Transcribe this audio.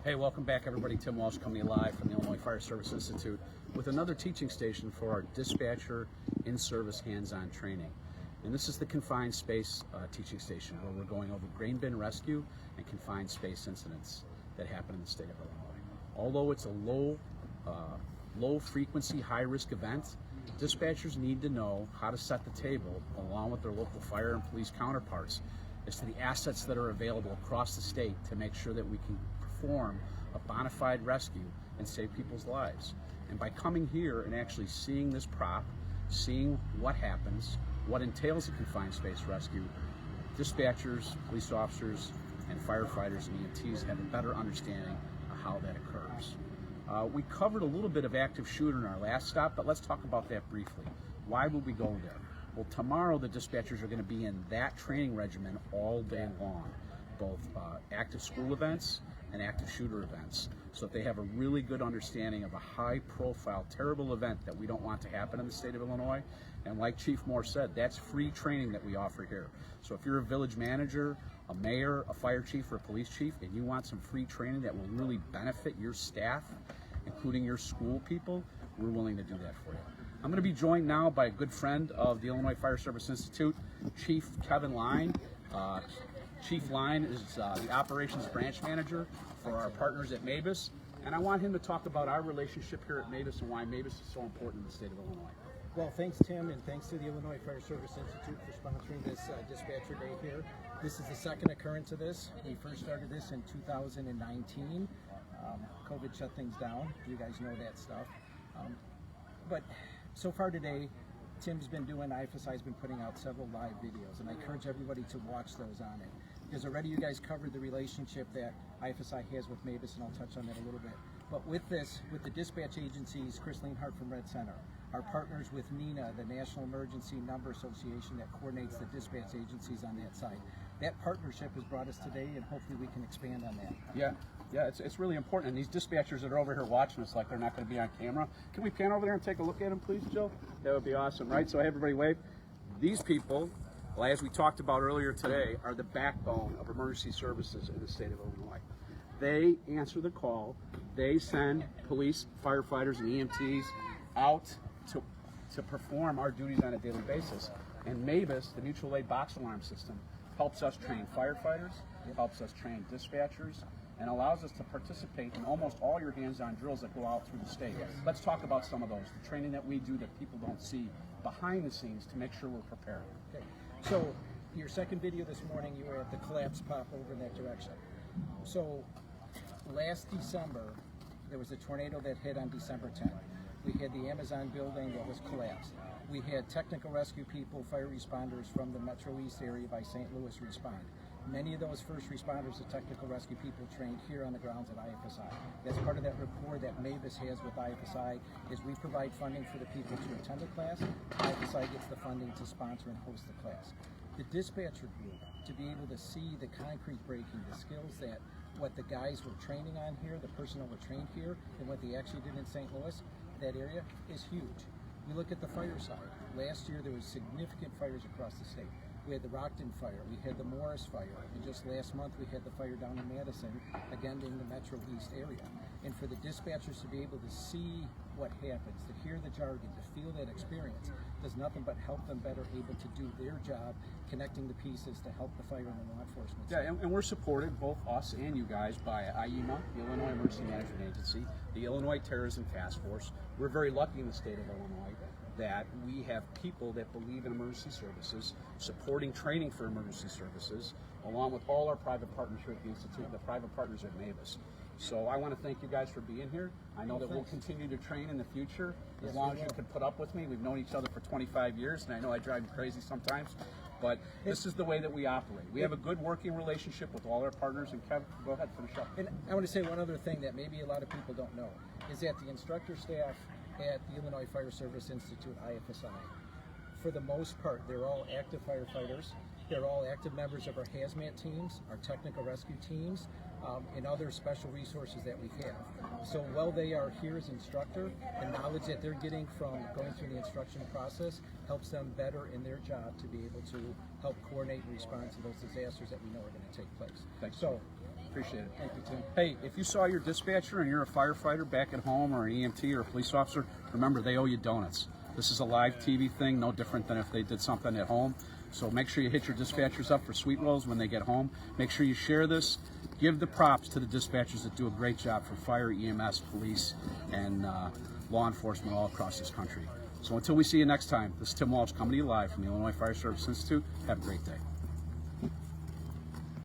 Hey, welcome back everybody. Tim Walsh coming live from the Illinois Fire Service Institute with another teaching station for our dispatcher in-service hands-on training. And this is the confined space teaching station where we're going over grain bin rescue and confined space incidents that happen in the state of Illinois. Although it's a low frequency, high risk event, dispatchers need to know how to set the table along with their local fire and police counterparts as to the assets that are available across the state to make sure that we can perform a bona fide rescue and save people's lives. And by coming here and actually seeing this prop, seeing what happens, what entails a confined space rescue, dispatchers, police officers, and firefighters and EMTs have a better understanding of how that occurs. We covered a little bit of active shooter in our last stop, but let's talk about that briefly. Why would we go there? Well, tomorrow the dispatchers are going to be in that training regimen all day long, both active school events and active shooter events, so that they have a really good understanding of a high-profile, terrible event that we don't want to happen in the state of Illinois. And like Chief Moore said, that's free training that we offer here. So if you're a village manager, a mayor, a fire chief, or a police chief, and you want some free training that will really benefit your staff, including your school people, we're willing to do that for you. I'm going to be joined now by a good friend of the Illinois Fire Service Institute, Chief Kevin Line. Chief Line is the operations branch manager for our partners at Mavis, and I want him to talk about our relationship here at Mavis and why Mavis is so important in the state of Illinois. Well, thanks, Tim, and thanks to the Illinois Fire Service Institute for sponsoring this Dispatcher Day here. This is the second occurrence of this. We first started this in 2019. COVID shut things down. You guys know that stuff. But so far today, Tim's been doing, IFSI's been putting out several live videos, and I encourage everybody to watch those on it. Because already you guys covered the relationship that IFSI has with Mavis, and I'll touch on that a little bit. But with this, with the dispatch agencies, Chris Leanhart from Red Center, our partners with NENA, the National Emergency Number Association that coordinates the dispatch agencies on that side. That partnership has brought us today, and hopefully we can expand on that. Yeah, it's really important. And these dispatchers that are over here watching us like they're not going to be on camera, can we pan over there and take a look at them, please, Jill? That would be awesome, right? So everybody wave. These people, well, as we talked about earlier today, are the backbone of emergency services in the state of Illinois. They answer the call. They send police, firefighters, and EMTs out to perform our duties on a daily basis. And Mavis, the mutual aid box alarm system, helps us train firefighters, it helps us train dispatchers, and allows us to participate in almost all your hands-on drills that go out through the state. Let's talk about some of those, the training that we do that people don't see behind the scenes to make sure we're prepared. Okay. So your second video this morning, you were at the collapse pop over in that direction. So last December, there was a tornado that hit on December 10th. We had the Amazon building that was collapsed. We had technical rescue people, fire responders from the Metro East area by St. Louis respond. Many of those first responders and technical rescue people trained here on the grounds at IFSI. That's part of that rapport that Mavis has with IFSI, is we provide funding for the people to attend the class. IFSI gets the funding to sponsor and host the class. The dispatcher group, to be able to see the concrete breaking, the skills that what the guys were training on here, the personnel were trained here, and what they actually did in St. Louis, that area is huge. We look at the fire side. Last year there was significant fires across the state. We had the Rockton fire, we had the Morris fire, and just last month we had the fire down in Madison, again in the Metro East area. And for the dispatchers to be able to see what happens, to hear the jargon, to feel that experience, does nothing but help them better able to do their job, connecting the pieces to help the fire and the law enforcement. Yeah, and we're supported, both us and you guys, by IEMA, the Illinois Emergency Management Agency, the Illinois Terrorism Task Force. We're very lucky in the state of Illinois that we have people that believe in emergency services, supporting training for emergency services, along with all our private partners here at the Institute, the private partners at Mavis. So I want to thank you guys for being here. I know that we'll continue to train in the future as long as you can put up with me. We've known each other for 25 years, and I know I drive you crazy sometimes, but this is the way that we operate. We have a good working relationship with all our partners, and Kevin, go ahead, finish up. And I want to say one other thing that maybe a lot of people don't know, is that the instructor staff at the Illinois Fire Service Institute, IFSI, for the most part, they're all active firefighters. They're all active members of our hazmat teams, our technical rescue teams, and other special resources that we have. So while they are here as instructor, the knowledge that they're getting from going through the instruction process helps them better in their job to be able to help coordinate and respond to those disasters that we know are going to take place. Thanks. So Appreciate it. Thank you, Tim. Hey, if you saw your dispatcher and you're a firefighter back at home, or an EMT or a police officer, remember they owe you donuts. This is a live TV thing, no different than if they did something at home. So make sure you hit your dispatchers up for sweet rolls when they get home. Make sure you share this. Give the props to the dispatchers that do a great job for fire, EMS, police, and law enforcement all across this country. So until we see you next time, this is Tim Walsh coming to you live from the Illinois Fire Service Institute. Have a great day.